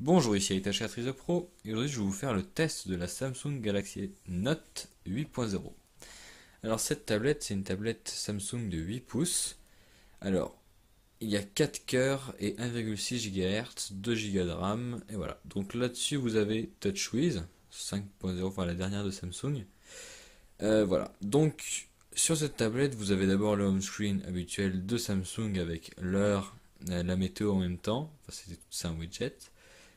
Bonjour, ici Hitachi Pro et aujourd'hui je vais vous faire le test de la Samsung Galaxy Note 8.0. Alors cette tablette, c'est une tablette Samsung de 8 pouces. Alors, il y a 4 cœurs et 1,6 GHz, 2 Go de RAM et voilà. Donc là-dessus vous avez TouchWiz 5.0, enfin la dernière de Samsung. Voilà. Donc sur cette tablette, vous avez d'abord le home screen habituel de Samsung avec l'heure, la météo en même temps. Enfin, c'est un widget.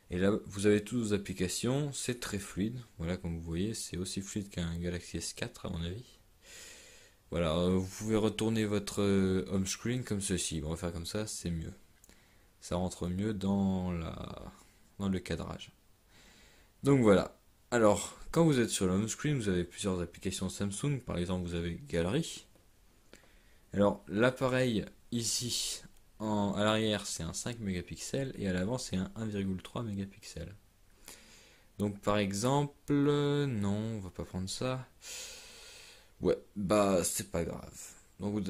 Et là, vous avez toutes vos applications, c'est très fluide. Voilà, comme vous voyez, c'est aussi fluide qu'un Galaxy S4 à mon avis. Voilà, vous pouvez retourner votre home screen comme ceci. On va faire comme ça, c'est mieux. Ça rentre mieux dans le cadrage. Donc voilà. Alors, quand vous êtes sur le home screen, vous avez plusieurs applications Samsung. Par exemple, vous avez Galerie. Alors, l'appareil ici, à l'arrière, c'est un 5 mégapixels et à l'avant, c'est un 1,3 mégapixels. Donc par exemple, non, on va pas prendre ça. Ouais, bah c'est pas grave. Donc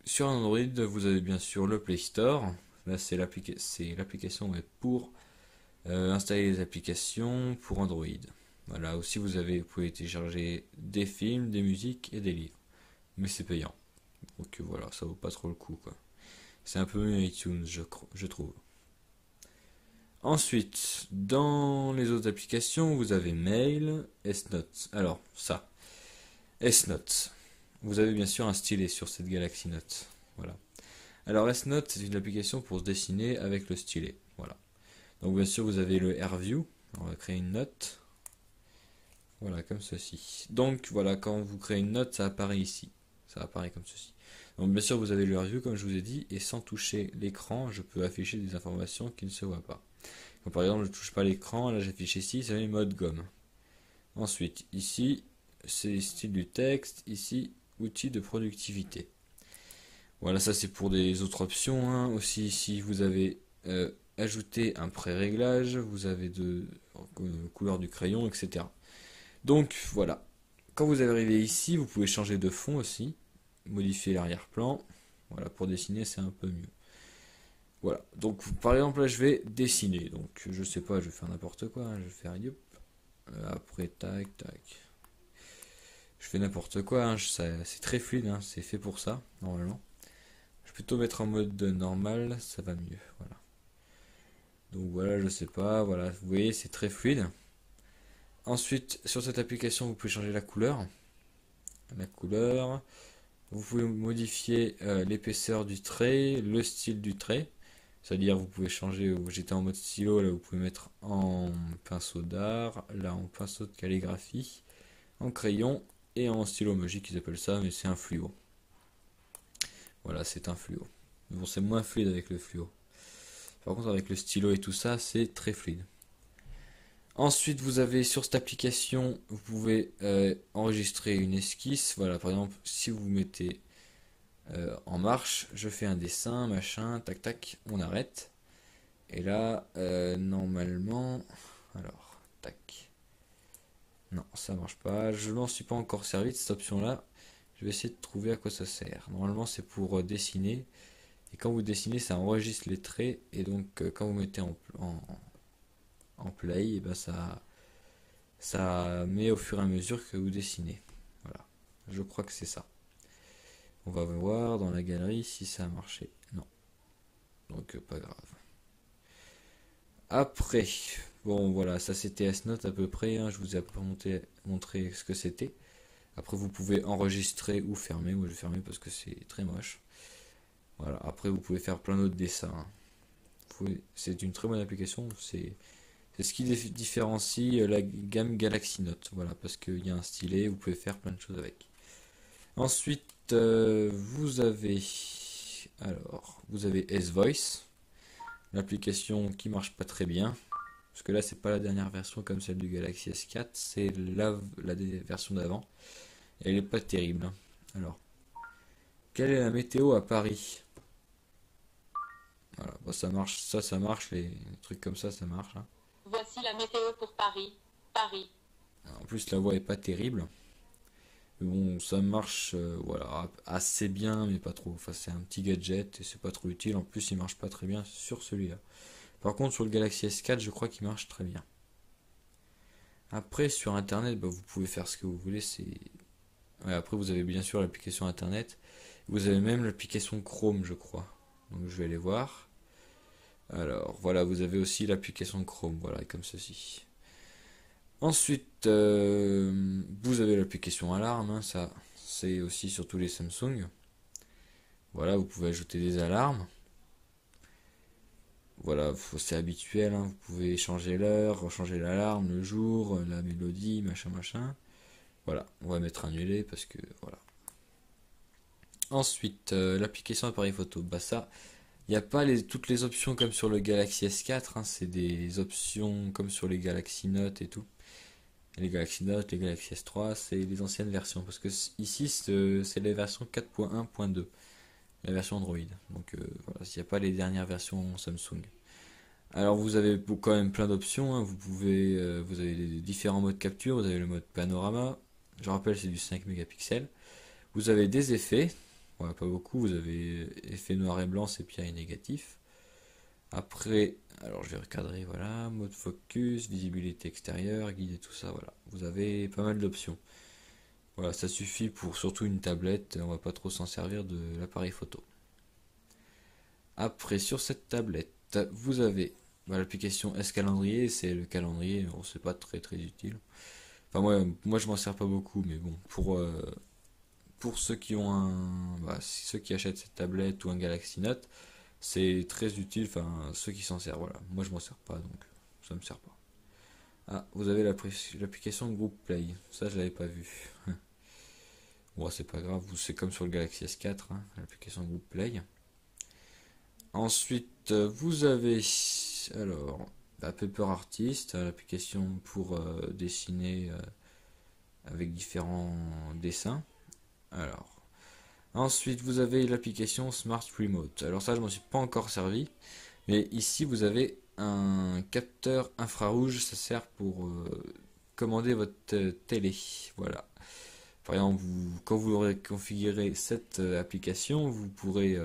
sur Android, vous avez bien sûr le Play Store. Là, c'est l'application web pour installer les applications pour Android. Voilà, aussi vous pouvez télécharger des films, des musiques et des livres. Mais c'est payant. Donc voilà, ça vaut pas trop le coup quoi. C'est un peu mieux iTunes, je trouve. Ensuite, dans les autres applications, vous avez Mail, S-Note. Alors, ça, S-Note. Vous avez bien sûr un stylet sur cette Galaxy Note. Voilà. Alors, S-Note, c'est une application pour se dessiner avec le stylet. Voilà. Donc, bien sûr, vous avez le AirView. On va créer une note. Voilà, comme ceci. Donc, voilà, quand vous créez une note, ça apparaît ici. Ça apparaît comme ceci. Donc, bien sûr, vous avez le AirView, comme je vous ai dit, et sans toucher l'écran, je peux afficher des informations qui ne se voient pas. Donc, par exemple, je ne touche pas l'écran, là j'affiche ici, c'est le mode gomme. Ensuite, ici, c'est style du texte, ici, outils de productivité. Voilà, ça c'est pour des autres options, hein. Aussi, ici, vous avez ajouté un pré-réglage, vous avez de couleur du crayon, etc. Donc, voilà. Quand vous arrivez ici, vous pouvez changer de fond aussi, modifier l'arrière-plan. Voilà, pour dessiner, c'est un peu mieux. Voilà, donc par exemple là je vais dessiner, donc je sais pas, je vais faire n'importe quoi, hein. Je vais faire yop, après tac tac, je fais n'importe quoi, hein. C'est très fluide, hein. C'est fait pour ça normalement. Je vais plutôt mettre en mode normal, ça va mieux, voilà. Donc voilà, je sais pas, voilà, vous voyez c'est très fluide. Ensuite sur cette application vous pouvez changer la couleur, vous pouvez modifier l'épaisseur du trait, le style du trait. C'est-à-dire, vous pouvez changer, j'étais en mode stylo, là vous pouvez mettre en pinceau d'art, là en pinceau de calligraphie, en crayon et en stylo magique, ils appellent ça, mais c'est un fluo. Voilà, c'est un fluo. Bon, c'est moins fluide avec le fluo. Par contre, avec le stylo et tout ça, c'est très fluide. Ensuite, vous avez sur cette application, vous pouvez enregistrer une esquisse. Voilà, par exemple, si vous mettez en marche, je fais un dessin, machin, tac tac, on arrête. Et là, normalement, alors, tac. Non, ça marche pas. Je n'en suis pas encore servi de cette option-là. Je vais essayer de trouver à quoi ça sert. Normalement, c'est pour dessiner. Et quand vous dessinez, ça enregistre les traits. Et donc, quand vous mettez en play, et ben ça met au fur et à mesure que vous dessinez. Voilà. Je crois que c'est ça. On va voir dans la galerie si ça a marché. Non. Donc, pas grave. Après, bon voilà, ça c'était S-Note à peu près, hein. Je vous ai montré ce que c'était. Après vous pouvez enregistrer ou fermer. Moi je vais fermer parce que c'est très moche. Voilà, après vous pouvez faire plein d'autres dessins, hein. C'est une très bonne application, c'est ce qui différencie la gamme Galaxy Note. Voilà, parce qu'il y a un stylet, vous pouvez faire plein de choses avec. Ensuite, vous avez S-Voice, l'application qui marche pas très bien. Parce que là, c'est pas la dernière version comme celle du Galaxy S4, c'est la version d'avant. Et elle est pas terrible, hein. Alors, quelle est la météo à Paris? Voilà, bon, ça marche, ça marche, les trucs comme ça marche, hein. Voici la météo pour Paris. Paris. En plus, la voix est pas terrible. Mais bon, ça marche, voilà, assez bien, mais pas trop. Enfin, c'est un petit gadget et c'est pas trop utile. En plus, il marche pas très bien sur celui-là. Par contre, sur le Galaxy S4, je crois qu'il marche très bien. Après, sur Internet, bah, vous pouvez faire ce que vous voulez. Ouais, après, vous avez bien sûr l'application Internet. Vous avez même l'application Chrome, je crois. Donc, je vais aller voir. Alors, voilà, vous avez aussi l'application Chrome, voilà, comme ceci. Ensuite, vous avez l'application Alarme, hein, ça, c'est aussi sur tous les Samsung. Voilà, vous pouvez ajouter des alarmes. Voilà, c'est habituel, hein, vous pouvez changer l'heure, changer l'alarme, le jour, la mélodie, machin, machin. Voilà, on va mettre annulé parce que voilà. Ensuite, l'application appareil photo, bah ça, il n'y a pas toutes les options comme sur le Galaxy S4, hein, c'est des options comme sur les Galaxy Note et tout. Les Galaxy Note, les Galaxy S3, c'est les anciennes versions. Parce que ici, c'est la version 4.1.2, la version Android. Donc voilà, il n'y a pas les dernières versions Samsung. Alors vous avez quand même plein d'options, hein. Vous avez des différents modes capture. Vous avez le mode panorama. Je rappelle, c'est du 5 mégapixels. Vous avez des effets. Voilà, pas beaucoup. Vous avez effet noir et blanc, sépia et négatif. Après, alors je vais recadrer, voilà, mode focus, visibilité extérieure, guide et tout ça, voilà. Vous avez pas mal d'options. Voilà, ça suffit pour surtout une tablette, on va pas trop s'en servir de l'appareil photo. Après, sur cette tablette, vous avez l'application S-Calendrier, c'est le calendrier, bon, c'est pas très très utile. Enfin, moi je m'en sers pas beaucoup, mais bon, pour ceux qui ont ceux qui achètent cette tablette ou un Galaxy Note, c'est très utile, enfin, ceux qui s'en servent, voilà. Moi, je m'en sers pas, donc ça me sert pas. Ah, vous avez l'application Group Play. Ça, je l'avais pas vu. Bon, c'est pas grave, c'est comme sur le Galaxy S4, hein, l'application Group Play. Ensuite, vous avez alors Paper Artist, l'application pour dessiner avec différents dessins. Alors, ensuite, vous avez l'application Smart Remote. Alors ça, je m'en suis pas encore servi. Mais ici, vous avez un capteur infrarouge. Ça sert pour commander votre télé. Voilà. Par exemple, quand vous aurez configuré cette application, vous pourrez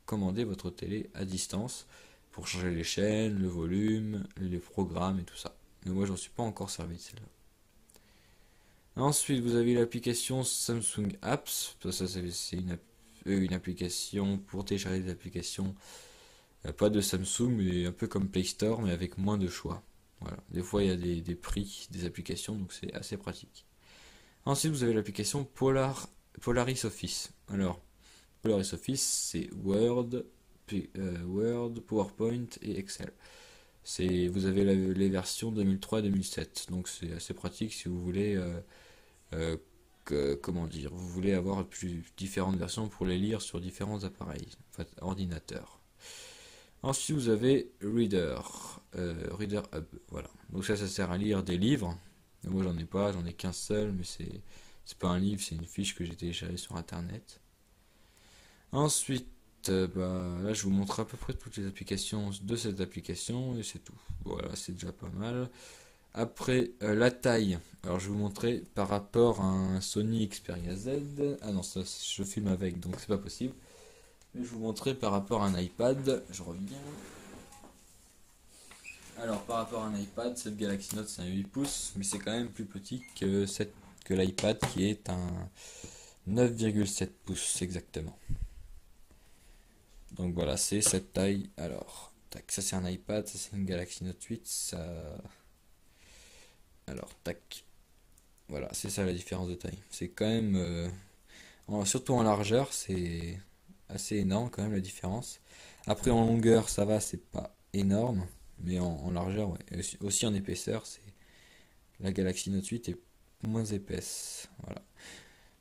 commander votre télé à distance pour changer les chaînes, le volume, les programmes et tout ça. Mais moi, j'en suis pas encore servi de celle-là. Ensuite, vous avez l'application Samsung Apps. Ça, c'est une application pour télécharger des applications, pas de Samsung, mais un peu comme Play Store, mais avec moins de choix. Voilà. Des fois, il y a des prix des applications, donc c'est assez pratique. Ensuite, vous avez l'application Polaris Office. Alors, Polaris Office, c'est Word, PowerPoint et Excel. Vous avez les versions 2003 et 2007, donc c'est assez pratique si vous voulez comment dire, vous voulez avoir différentes versions pour les lire sur différents appareils, en fait, ordinateurs. Ensuite, vous avez Reader Hub, voilà. Donc ça sert à lire des livres. Moi, j'en ai pas, j'en ai qu'un seul, mais c'est pas un livre, c'est une fiche que j'ai téléchargée sur Internet. Ensuite, là, je vous montre à peu près toutes les applications de cette application et c'est tout. Voilà, c'est déjà pas mal. Après, la taille. Alors, je vais vous montrer par rapport à un Sony Xperia Z. Ah non, ça, je filme avec, donc c'est pas possible. Mais je vais vous montrer par rapport à un iPad. Je reviens. Alors, par rapport à un iPad, cette Galaxy Note, c'est un 8 pouces, mais c'est quand même plus petit que l'iPad qui est un 9,7 pouces exactement. Donc voilà, c'est cette taille. Alors, tac, ça c'est un iPad, ça c'est une Galaxy Note 8. Alors, tac. Voilà, c'est ça la différence de taille. C'est quand même, surtout en largeur, c'est assez énorme quand même la différence. Après en longueur, ça va, c'est pas énorme, mais en largeur, ouais. Et aussi en épaisseur, la Galaxy Note 8 est moins épaisse. Voilà.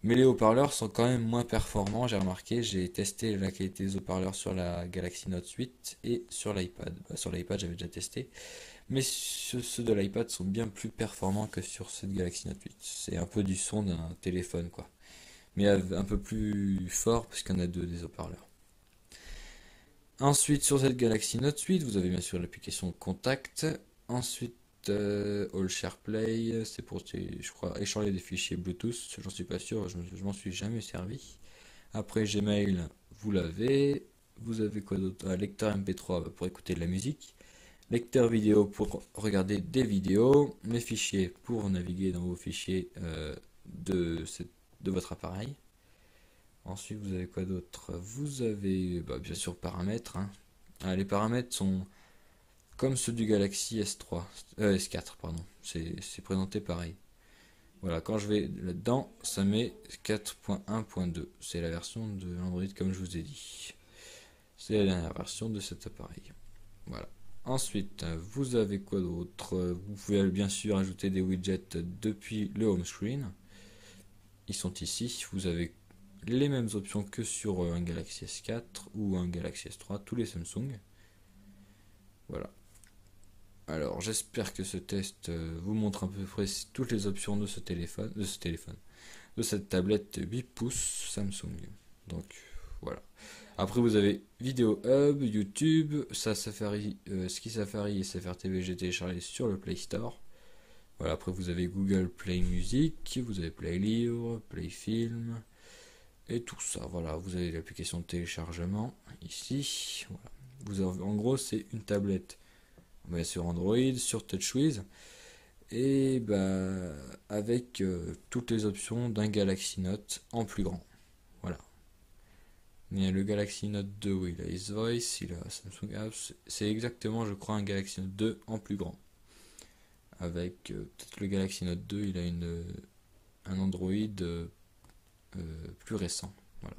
Mais les haut-parleurs sont quand même moins performants, j'ai remarqué. J'ai testé la qualité des haut-parleurs sur la Galaxy Note 8 et sur l'iPad. Sur l'iPad, j'avais déjà testé. Mais ceux de l'iPad sont bien plus performants que sur cette Galaxy Note 8. C'est un peu du son d'un téléphone, quoi. Mais un peu plus fort, parce qu'il y en a deux des haut-parleurs. Ensuite, sur cette Galaxy Note 8, vous avez bien sûr l'application Contact. Ensuite, All Share Play, c'est pour, je crois, échanger des fichiers Bluetooth. J'en suis pas sûr, je m'en suis jamais servi. Après, Gmail, vous l'avez. Vous avez quoi d'autre? Un lecteur MP3 pour écouter de la musique. lecteur vidéo pour regarder des vidéos, mes fichiers pour naviguer dans vos fichiers de votre appareil. Ensuite, vous avez quoi d'autre? Vous avez bien sûr paramètres, hein. Les paramètres sont comme ceux du Galaxy S3, S4, pardon. C'est présenté pareil. Voilà, quand je vais là-dedans, ça met 4.1.2. C'est la version de Android comme je vous ai dit. C'est la dernière version de cet appareil. Voilà. Ensuite, vous avez quoi d'autre? Vous pouvez bien sûr ajouter des widgets depuis le home screen. Ils sont ici. Vous avez les mêmes options que sur un Galaxy S4 ou un Galaxy S3, tous les Samsung. Voilà. Alors, j'espère que ce test vous montre à peu près toutes les options de ce téléphone, de cette tablette 8 pouces Samsung. Donc, voilà. Après, vous avez Vidéo Hub, YouTube, Safari, Ski Safari et Safari TV, j'ai téléchargé sur le Play Store. Voilà, après, vous avez Google Play Music, vous avez Play Livre, Play Film, et tout ça. Voilà, vous avez l'application de téléchargement ici. Voilà. En gros, c'est une tablette sur Android, sur TouchWiz, et avec toutes les options d'un Galaxy Note en plus grand. Voilà. Il y a le Galaxy Note 2 où il a His Voice, il a Samsung Apps, c'est exactement, je crois, un Galaxy Note 2 en plus grand. Avec peut-être le Galaxy Note 2, il a un Android plus récent. Voilà.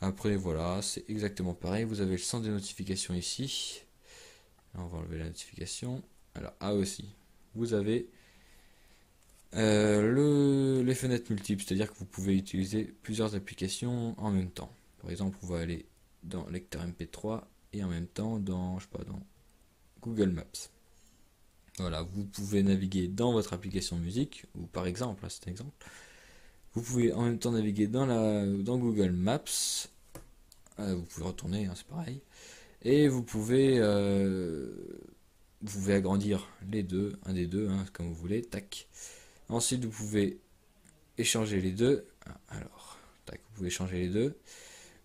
Après, voilà, c'est exactement pareil. Vous avez le centre des notifications ici. Là, on va enlever la notification. Alors, aussi, vous avez les fenêtres multiples, c'est-à-dire que vous pouvez utiliser plusieurs applications en même temps. Par exemple, on va aller dans lecteur MP3 et en même temps dans, je sais pas, dans Google Maps. Voilà, vous pouvez naviguer dans votre application musique, ou par exemple, là c'est un exemple, vous pouvez en même temps naviguer dans Google Maps, vous pouvez retourner, hein, c'est pareil, et vous pouvez agrandir les deux, un des deux, hein, comme vous voulez, tac. Ensuite, vous pouvez échanger les deux, alors, tac, vous pouvez changer les deux.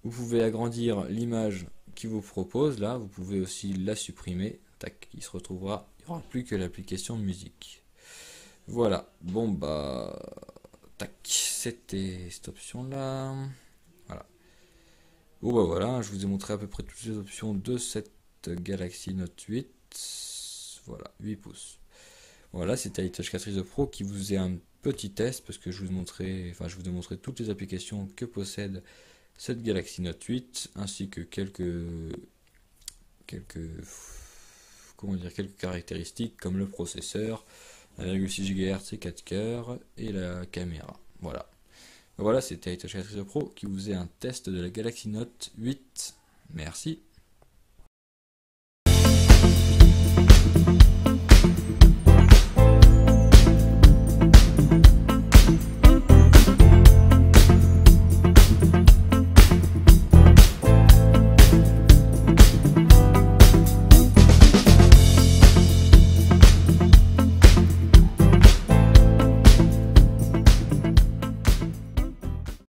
Vous pouvez agrandir l'image qui vous propose, là, vous pouvez aussi la supprimer, tac, il se retrouvera, il n'y aura plus que l'application musique. Voilà, bon tac, c'était cette option-là. Voilà. Bon voilà, je vous ai montré à peu près toutes les options de cette Galaxy Note 8. Voilà, 8 pouces. Voilà, c'était iTouch 4 Pro qui vous faisait un petit test parce que je vous ai montré toutes les applications que possède cette Galaxy Note 8 ainsi que quelques caractéristiques comme le processeur, 1,6 GHz et 4 coeurs et la caméra. Voilà. Voilà, c'était iTouch 4 Pro qui vous faisait un test de la Galaxy Note 8. Merci.